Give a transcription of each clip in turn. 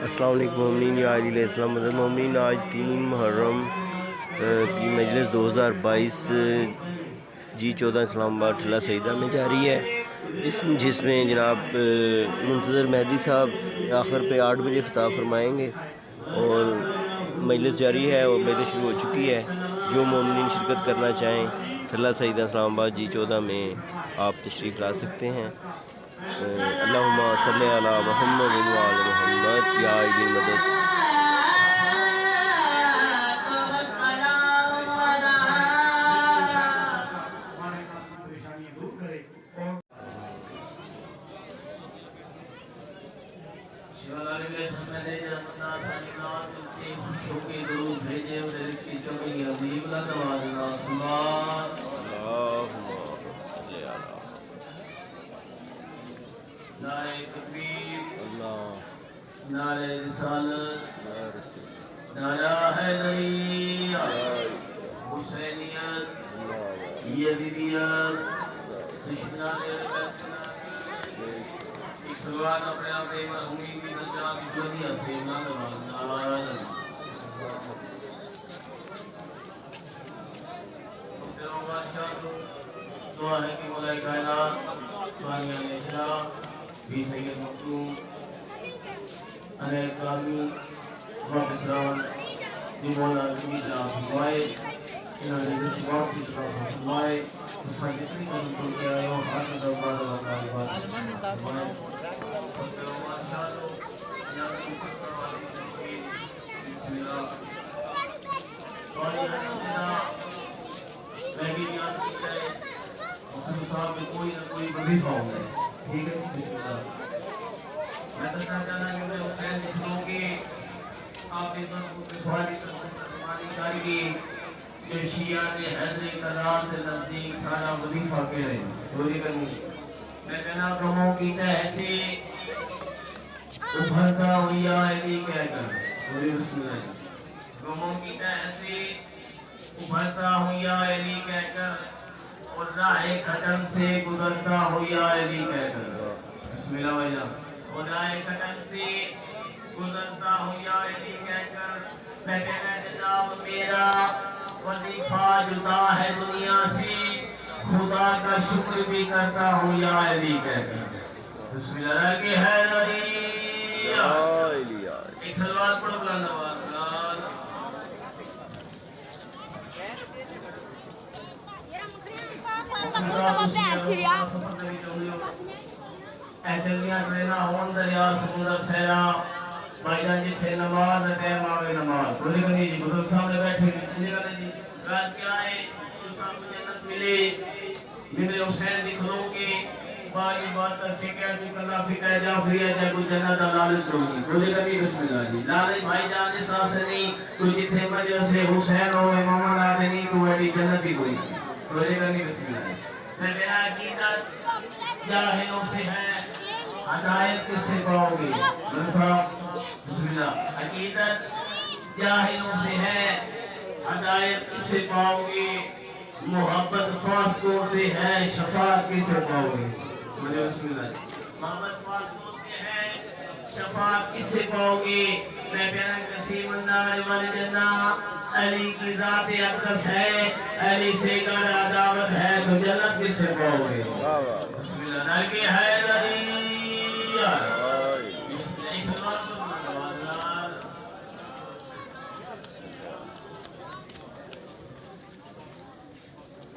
السلام علیکم مومنین یا علیہ السلام مومنین، آج 3 محرم کی مجلس 2022 G14 اسلام آباد ٹھلا سعیدہ میں جاری ہے، جس میں جناب منتظر مہدی صاحب آخر پہ 8 بجے خطاب فرمائیں گے اور مجلس جاری ہے اور مجلس شروع ہو چکی ہے۔ جو مومنین شرکت کرنا چاہیں ٹھلا سعیدہ اسلام آباد G14 میں آپ تشریف لا سکتے ہیں۔ اللہم صلی علی محمد و آل محمد یا علی مدد۔ نعرہ تکبیر، نعرہ رسالت، نعرہ حیدریہ، حسینیت، یزیدیت، دشمنان ایک سلوات اپنے آپ مرحومین کی نجات کی دنیا سے دعا ہے کہ مولا کائنات بانیہ نشا بھی سید مختوم علیہ کامی پاکستان دی مولا کی اجلاس فرمائے، انہوں نے دشوار کی اجلاس فرمائے، دوسرا جتنی کا نکل کے آئے ہوں حاکم دوبار اللہ تعالی بات فرمائے۔ السلام علیکم یا بسم اللہ رہی یاد کی جائے مقصد صاحب میں کوئی نہ کوئی وظیفہ ہوگا، ٹھیک ہے؟ بسم اللہ۔ میں تو چاہتا تھا کہ میں حسین لکھوں گے آپ نے سب کو سوالی ترمانی کاری جو شیعہ نے حیدر قرار سے نزدیک سارا وظیفہ کے رہے دوری کرنی میں کہنا کہوں کی تحسی ابھرتا ہویا علی کہہ کر دوری بسم اللہ کہوں کی تحسی ابھرتا ہویا علی کہہ کر اور راہ کھٹن سے گزرتا ہویا علی کہہ کر بسم اللہ وجہ اور راہ کھٹن سے گزرتا ہویا علی کہہ کر میں کہنا جناب میرا وظیفہ جدا ہے دنیا سے خدا کا شکر بھی کرتا ہوں یا علی کہہ کر بسم اللہ کہ حیدریہ ایک سلوات پڑھو بلند آواز احتلیاں ٹرینا ہون دریا سمندر سیرا بھائی جان جتھے نماز ٹیم آوے نماز بولی کنی جی بزرگ سامنے بیٹھے جی رات کے آئے جو سامنے جنت ملے میرے حسین دکھلوں کے باری بات تک فکر بھی کرنا فکر جعفری ہے جائے کوئی جنت لالچ ہوگی بولی کنی بسم اللہ جی لالچ بھائی جان جس سے نہیں کوئی جتھے مجھے سے حسین ہو امام آدھے نہیں تو ایڈی جنت ہی کوئی بولی کنی بسم اللہ جی میں میرا عقیدت جاہلوں سے ہے ہدایت کس سے پاؤ گی بسم اللہ عقیدت جاہلوں سے ہے ہدایت کس سے پاؤ گی محبت فاسقوں سے ہے شفاعت کس سے پاؤ گی بسم اللہ محبت فاسقوں سے ہے شفاعت کس سے پاؤ گی میں پیارا کسی مندار والی جنہ علی کی ذات اقدس ہے علی سے گر عداوت ہے تو جنت کس سے پاؤ گے بسم اللہ نالکہ حیدریہ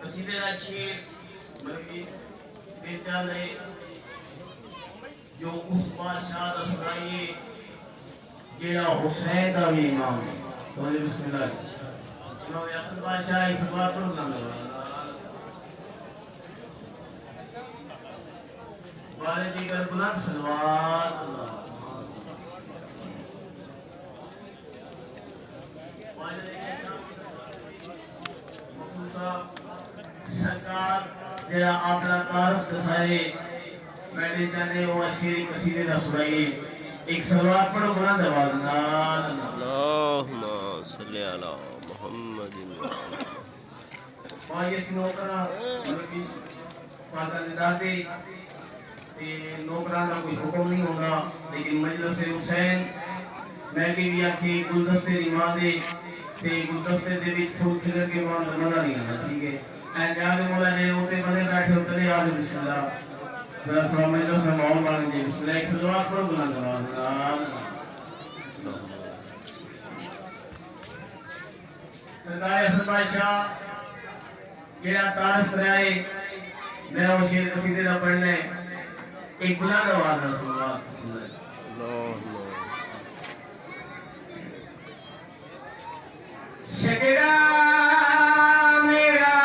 قصیدہ شیر بلکہ دل چاہے جو اس بادشاہ دا سنائیے جیڑا حسین دا بھی امام ہے تو بسم اللہ امام اصل بادشاہ ایک سبات پر اگنا والے دیگر بلند سلوات مخصوصا سرکار جڑا اپنا تعارف دسائے میں نے جانے وہ شیر قصیدے دا سنائیے ایک سلوات پڑھو بلند آواز اللہم صلی علی محمد یہ سنوکرہ ملکی پاکہ نداتے نوکران کا کوئی حکم نہیں ہوگا لیکن مجلس حسین میں کہ بھی آکھی گلدستے دی ماں دے تے گلدستے دے وچ پھول کھلر کے ماں مزہ نہیں آنا ٹھیک ہے اے جاگ مولا جی اوتے بندے بیٹھے اتنے آج بسم اللہ ذرا تھوڑا میں جو سماؤں مانگ جی بسم اللہ ایک صلوات پڑھو گناہ کرو سرکار حسن بادشاہ جیڑا تعارف کرائے میرا وہ شیر قصیدے دا پڑھنے ایک بلند آواز ہے صلوات بسم اللہ شکرا میرا